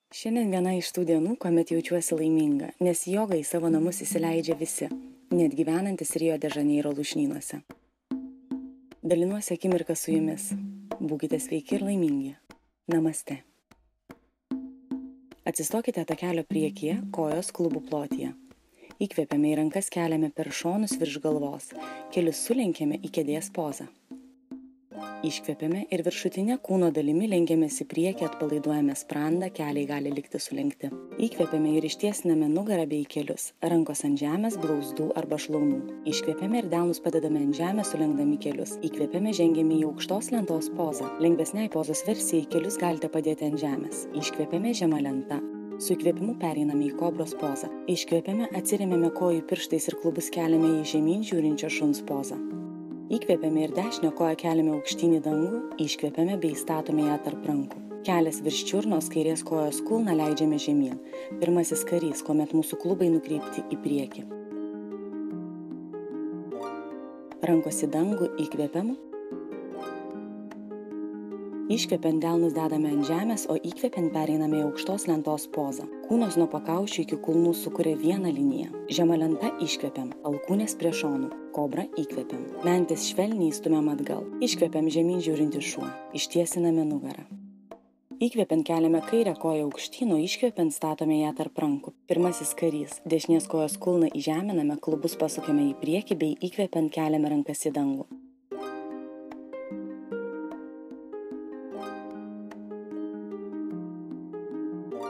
Šiandien viena iš tų dienų, kuomet jaučiuosi laiminga, nes jogą į savo namus įsileidžia visi, net gyvenantis Rio de Žaneiro lūšnynuose. Dalinuosi akimirką su jumis. Būkite sveiki ir laimingi. Namaste. Atsistokite takelio priekyje, kojos klubų plotyje. Įkvepiame į rankas, keliame per šonus virš galvos, kelius sulenkėme į kėdės pozą. Iškvepiame ir viršutinė kūno dalimi lenkiamės į priekį, atpalaiduojame sprandą, keliai gali likti sulenkti. Įkvepiame ir ištiesiname nugarą bei kelius, rankos ant žemės, blauzdų arba šlaunų. Iškvepiame ir delnus padedame ant žemės, sulenkdami kelius. Įkvepiame, žengiame į aukštos lentos pozą. Lengvesniai pozos versijai kelius galite padėti ant žemės. Iškvepiame žema lenta. Su įkvėpimu pereiname į kobros pozą. Iškvepiame, atsiremiame kojų pirštais ir klubus keliame į žemyn žiūrinčio šuns pozą. Įkvepiame ir dešinę koją keliame aukštyn į dangų, iškvepiame bei statome ją tarp rankų. Kelias virš čiurnos, kairės kojos kulną leidžiame žemyn. Pirmasis karys, kuomet mūsų klubai nukreipti į priekį. Rankos į dangų, įkvepiam. Iškvepiant delnus dedame ant žemės, o įkvepiant pereiname į aukštos lentos pozą. Kūnas nuo pakauščių iki kulnų sukuria vieną liniją. Žema lenta iškvepiam, alkūnės prie šonų. Kobra įkvepiam. Mentis švelniai stumiam atgal. Iškvepiam žemyn žiūrinti šuo. Ištiesiname nugarą. Įkvepiant keliame kairę koją aukštyn, o iškvepiant statome ją tarp rankų. Pirmasis karys. Dešinės kojos kulną įžeminame, klubus pasukame į priekį bei įkvepiant keliame rankas į dangų.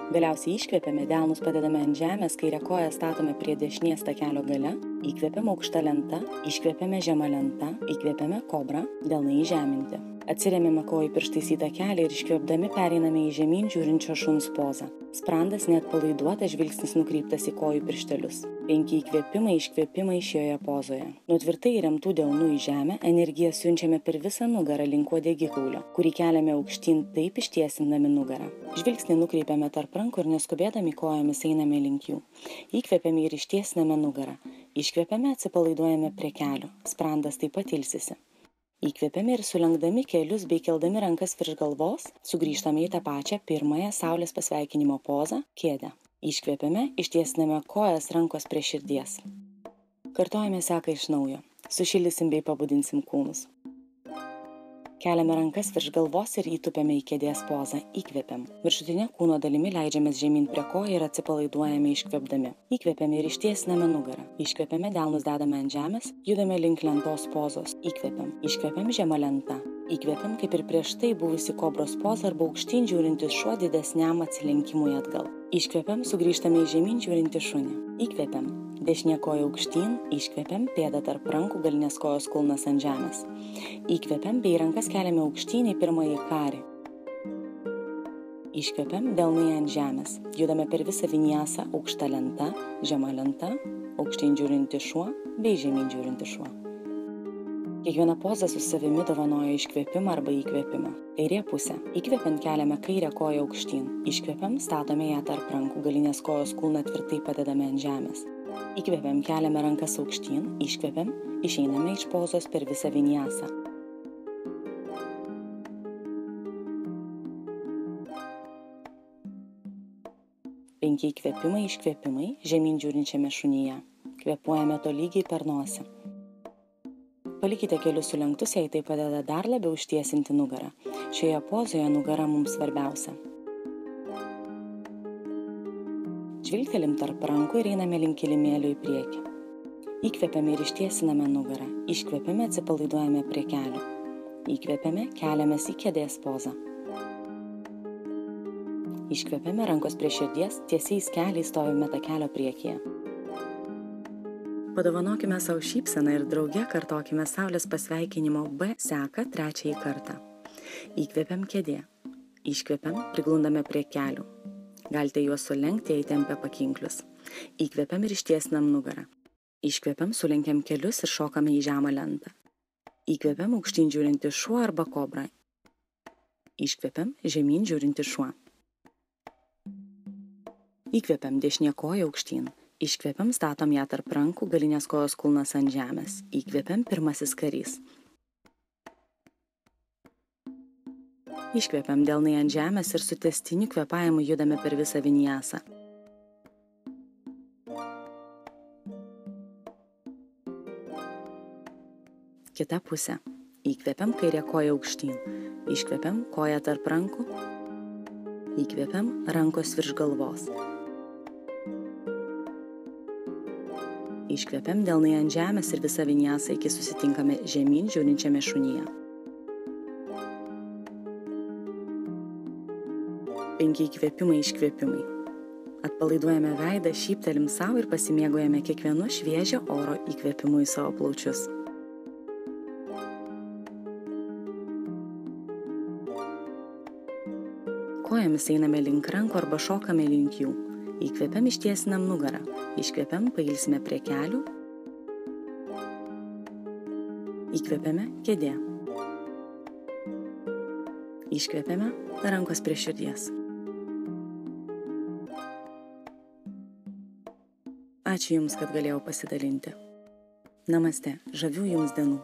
Galiausiai iškvepiame, delnus padedame ant žemės, kairę koją statome prie dešinės takelio gale, įkvepiame aukšta lenta, iškvepiame žema lenta, įkvepiame kobrą, delnai įžeminti. Atsiremiame kojų pirštais į takelį ir iškvėpdami pereiname į žemyn žiūrinčio šuns pozą. Sprandas neatpalaiduotas, žvilgsnis nukreiptas į kojų pirštelius. 5 įkvėpimai, iškvėpimai šioje pozoje. Nuo tvirtai įremtų delnų į žemę energiją siunčiame per visą nugarą link uodegikaulio, kurį keliame aukštyn, taip ištiesindami nugarą. Žvilgsnį nukreipiame tarp rankų ir neskubėdami kojomis einame link jų. Įkvepiame ir ištiesiname nugarą. Iškvepiame, atsipalaiduojame prie kelių. Sprandas taip pat ilsisi. Įkvepiame ir sulenkdami kelius bei keldami rankas virš galvos, sugrįžtame į tą pačią pirmąją saulės pasveikinimo pozą – kėdę. Iškvepiame, ištiesiname kojas, rankos prie širdies. Kartojame seką iš naujo. Sušildysim bei pabudinsim kūnus. Keliame rankas virš galvos ir įtupiame į kėdės pozą. Įkvepiam. Viršutinė kūno dalimi leidžiamės žemyn prie kojų ir atsipalaiduojame iškvėpdami. Įkvepiame ir ištiesiname nugarą. Iškvepiame, delnus dedame ant žemės, judame link lentos pozos. Įkvepiam. Iškvepiam žema lenta. Įkvepiam, kaip ir prieš tai buvusi kobros poza arba aukštyn žiūrintis šuo didesniam atsilenkimui atgal. Iškvepiam, sugrįžtame į žemyn žiūrinti šunį. Įkvepiam. Dešinė koja aukštyn, iškvepiam, pėda tarp rankų, galinės kojos kulnas ant žemės. Įkvepiam, bei rankas keliame aukštyn į pirmąjį karį. Iškvepiam, delnai ant žemės. Judame per visą vinyasą, aukšta lenta, žema lenta, aukštyn žiūrinti šuo bei žemyn žiūrinti šuo. Kiekviena poza su savimi dovanoja iškvėpimą arba įkvėpimą. Kairė pusė. Įkvepiant keliame kairę koją aukštyn. Iškvepiam, statome ją tarp rankų, galinės kojos kulną tvirtai padedame ant žemės. Įkvepiam, keliame rankas aukštyn, iškvepiam, išeiname iš pozos per visą vinyasą. Penki įkvėpimai, iškvėpimai, žemyn žiūrinčiame šunyje. Kvėpuojame tolygiai per nosį. Palikite kelius sulenktus, jei tai padeda dar labiau ištiesinti nugarą. Šioje pozoje nugara mums svarbiausia. Žvilgtelim tarp rankų ir einame link kilimėlio į priekį. Įkvepiame ir ištiesiname nugarą. Iškvepiame, atsipalaiduojame prie kelių. Įkvepiame, keliamės į kėdės pozą. Iškvepiame, rankos prie širdies, tiesiais keliais stovime takelio priekyje. Padovanokime savo šypseną ir drauge kartokime saulės pasveikinimo B seką 3 kartą. Įkvepiam kėdė. Iškvepiam, priglundame prie kelių. Galite juos sulenkti, jei tempia pakinklius. Įkvepiam ir ištiesinam nugarą. Iškvepiam, sulenkiam kelius ir šokame į žemą lentą. Įkvepiam, aukštyn žiūrinti šuo arba kobra. Iškvepiam, žemyn žiūrinti šuo. Įkvepiam, dešinė koja aukštyn. Iškvepiam, statom ją tarp rankų, galinės kojos kulnas ant žemės. Įkvepiam, pirmasis karys. Iškvepiam delnai ant žemės ir su tęstiniu kvėpavimu judame per visą vinyasą. Kita pusė. Įkvepiam kairę koją aukštyn. Iškvepiam koją tarp rankų. Įkvepiam rankos virš galvos. Iškvepiam delnai ant žemės ir visą vinyasą iki susitinkame žemyn žiūrinčiame šunyje. 5 įkvėpimai iškvėpimai. Atpalaiduojame veidą, šyptelim savo ir pasimėgojame kiekvienu šviežio oro įkvėpimu į savo plaučius. Kojomis einame link rankų arba šokame link jų. Įkvepiam, ištiesinam nugarą. Iškvepiam, pailsime prie kelių. Įkvepiame, kėdė. Iškvepiame, rankos prie širdies. Ačiū Jums, kad galėjau pasidalinti. Namaste, žavių Jums dienų.